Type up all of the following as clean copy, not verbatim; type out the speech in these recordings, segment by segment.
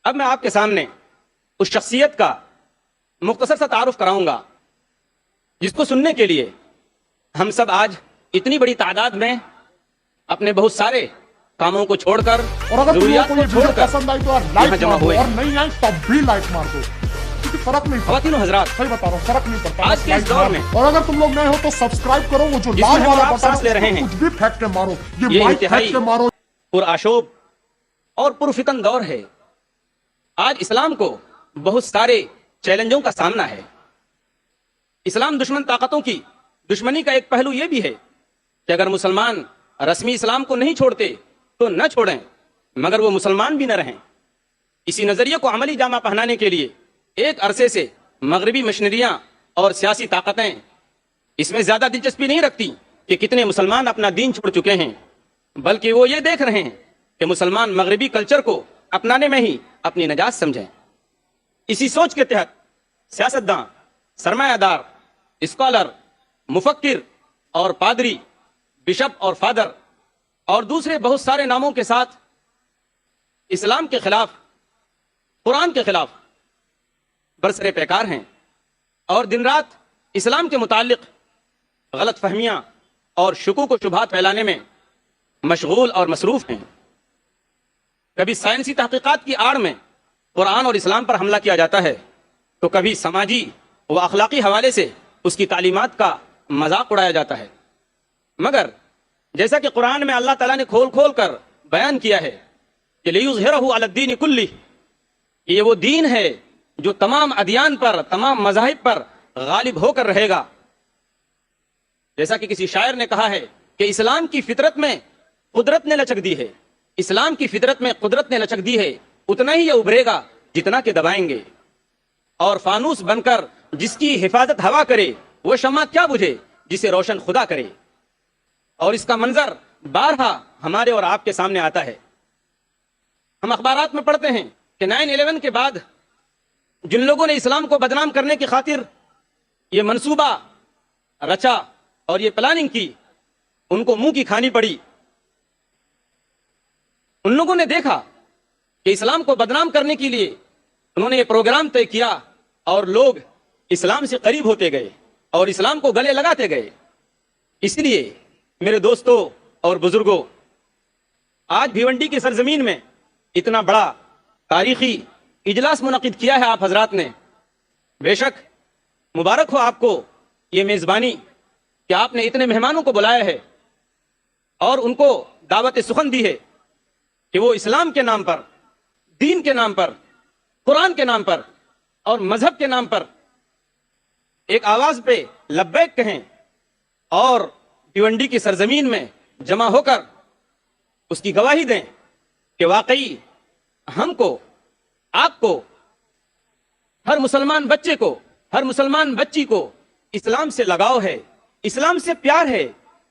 اب میں آپ کے سامنے اس شخصیت کا مختصر سا تعارف کراؤں گا جس کو سننے کے لیے ہم سب آج اتنی بڑی تعداد میں اپنے بہت سارے کاموں کو چھوڑ کر اور اگر تم لوگوں کو یہ ویڈیو کر پسند آئی تو یہاں لائک جمع مار دو ہوئے اور نہیں آئی تب بھی لائک مار دو کیونکہ فرق نہیں پڑتا. خواتین و حضرات، صحیح بتا رہا ہوں، فرق نہیں پڑتا. آج کے اس دور میں اور اگر تم لوگ نئے ہو تو سبسکرائب کرو، وہ جو جس لال میں والا آپ سانس لے رہے بٹن ہیں، کچھ بھی پھینک کے مارو، یہ یہ مائک انتہائی پھینک کے مارو. پرآشوب اور پرفتن دور ہے. آج اسلام کو بہت سارے چیلنجوں کا سامنا ہے. اسلام دشمن طاقتوں کی دشمنی کا ایک پہلو یہ بھی ہے کہ اگر مسلمان رسمی اسلام کو نہیں چھوڑتے تو نہ چھوڑیں، مگر وہ مسلمان بھی نہ رہیں. اسی نظریے کو عملی جامہ پہنانے کے لیے ایک عرصے سے مغربی مشنریاں اور سیاسی طاقتیں اس میں زیادہ دلچسپی نہیں رکھتی کہ کتنے مسلمان اپنا دین چھوڑ چکے ہیں، بلکہ وہ یہ دیکھ رہے ہیں کہ مسلمان مغربی کلچر کو اپنانے میں ہی اپنی نجات سمجھیں. اسی سوچ کے تحت سیاستداں، سرمایہ دار، اسکالر، مفکر اور پادری، بشپ اور فادر اور دوسرے بہت سارے ناموں کے ساتھ اسلام کے خلاف، قرآن کے خلاف برسر پیکار ہیں اور دن رات اسلام کے متعلق غلط فہمیاں اور شکوک و شبہات پھیلانے میں مشغول اور مصروف ہیں. کبھی سائنسی تحقیقات کی آڑ میں قرآن اور اسلام پر حملہ کیا جاتا ہے تو کبھی سماجی و اخلاقی حوالے سے اس کی تعلیمات کا مذاق اڑایا جاتا ہے. مگر جیسا کہ قرآن میں اللہ تعالیٰ نے کھول کھول کر بیان کیا ہے کہ لِيُظْهِرَهُ عَلَى الدِّينِ كُلِّهِ، یہ وہ دین ہے جو تمام ادیان پر، تمام مذاہب پر غالب ہو کر رہے گا. جیسا کہ کسی شاعر نے کہا ہے کہ اسلام کی فطرت میں قدرت نے لچک دی ہے، اسلام کی فطرت میں قدرت نے لچک دی ہے، اتنا ہی یہ ابھرے گا جتنا کہ دبائیں گے. اور فانوس بن کر جس کی حفاظت ہوا کرے وہ شمع کیا بجھے جسے روشن خدا کرے. اور اس کا منظر بارہا ہمارے اور آپ کے سامنے آتا ہے. ہم اخبارات میں پڑھتے ہیں کہ 9/11 کے بعد جن لوگوں نے اسلام کو بدنام کرنے کی خاطر یہ منصوبہ رچا اور یہ پلاننگ کی، ان کو منہ کی کھانی پڑی. ان لوگوں نے دیکھا کہ اسلام کو بدنام کرنے کے لیے انہوں نے یہ پروگرام طے کیا اور لوگ اسلام سے قریب ہوتے گئے اور اسلام کو گلے لگاتے گئے. اس لیے میرے دوستوں اور بزرگوں، آج بھیونڈی کی سرزمین میں اتنا بڑا تاریخی اجلاس منعقد کیا ہے آپ حضرات نے. بے شک مبارک ہو آپ کو یہ میزبانی کہ آپ نے اتنے مہمانوں کو بلایا ہے اور ان کو دعوت سخن دی ہے کہ وہ اسلام کے نام پر، دین کے نام پر، قرآن کے نام پر اور مذہب کے نام پر ایک آواز پہ لبیک کہیں اور بھیونڈی کی سرزمین میں جمع ہو کر اس کی گواہی دیں کہ واقعی ہم کو، آپ کو، ہر مسلمان بچے کو، ہر مسلمان بچی کو اسلام سے لگاؤ ہے، اسلام سے پیار ہے،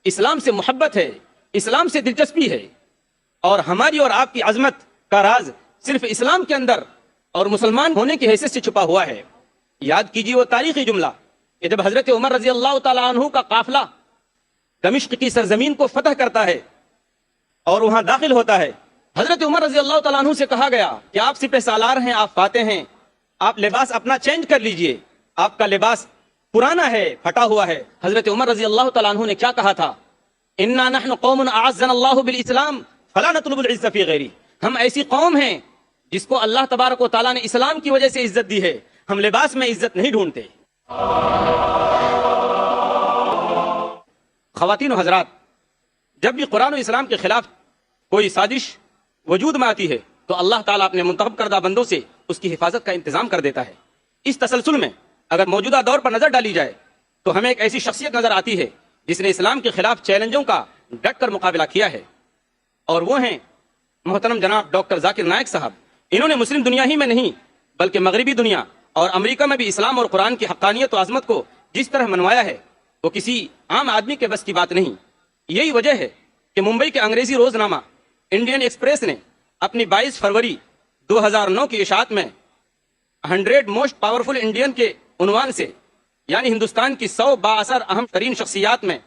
اسلام سے محبت ہے، اسلام سے دلچسپی ہے. اور ہماری اور آپ کی عظمت کا راز صرف اسلام کے اندر اور مسلمان ہونے کی حیثیت سے چھپا ہوا ہے. یاد کیجیے وہ تاریخی جملہ کہ جب حضرت عمر رضی اللہ تعالیٰ عنہ کا قافلہ دمشق کی سرزمین کو فتح کرتا ہے اور وہاں داخل ہوتا ہے، حضرت عمر رضی اللہ تعالیٰ عنہ سے کہا گیا کہ آپ سپہ سالار ہیں، آپ فاتح ہیں، آپ لباس اپنا چینج کر لیجئے، آپ کا لباس پرانا ہے، پھٹا ہوا ہے. حضرت عمر رضی اللہ تعالیٰ عنہ نے کیا کہا تھا؟ اِنَّا نَحْنُ قَوْمٌ أَعَزَّنَا اللَّهُ بِالْإِسْلَامِ فَلَا نَطْلُبُ الْعِزَّ فِي غَيْرِهِ. ہم ایسی قوم ہیں جس کو اللہ تبارک و تعالیٰ نے اسلام کی وجہ سے عزت دی ہے، ہم لباس میں عزت نہیں ڈھونڈتے. خواتین و حضرات، جب بھی قرآن و اسلام کے خلاف کوئی سازش وجود میں آتی ہے تو اللہ تعالیٰ اپنے منتخب کردہ بندوں سے اس کی حفاظت کا انتظام کر دیتا ہے. اس تسلسل میں اگر موجودہ دور پر نظر ڈالی جائے تو ہمیں ایک ایسی شخصیت نظر آتی ہے جس نے اسلام کے خلاف چیلنجوں کا ڈٹ کر مقابلہ کیا ہے، اور وہ ہیں محترم جناب ڈاکٹر ذاکر نائک صاحب. انہوں نے مسلم دنیا ہی میں نہیں بلکہ مغربی دنیا اور امریکہ میں بھی اسلام اور قرآن کی حقانیت و عظمت کو جس طرح منوایا ہے وہ کسی عام آدمی کے بس کی بات نہیں. یہی وجہ ہے کہ ممبئی کے انگریزی روزنامہ انڈین ایکسپریس نے اپنی 22 فروری 2009 کی اشاعت میں 100 موسٹ پاورفل انڈین کے عنوان سے، یعنی ہندوستان کی 100 بااثر اہم ترین شخصیات میں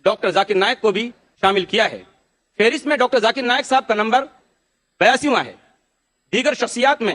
ڈاکٹر ذاکر نائک کو بھی شامل کیا ہے. فہرست میں ڈاکٹر ذاکر نائک صاحب کا نمبر 82واں ہے. دیگر شخصیات میں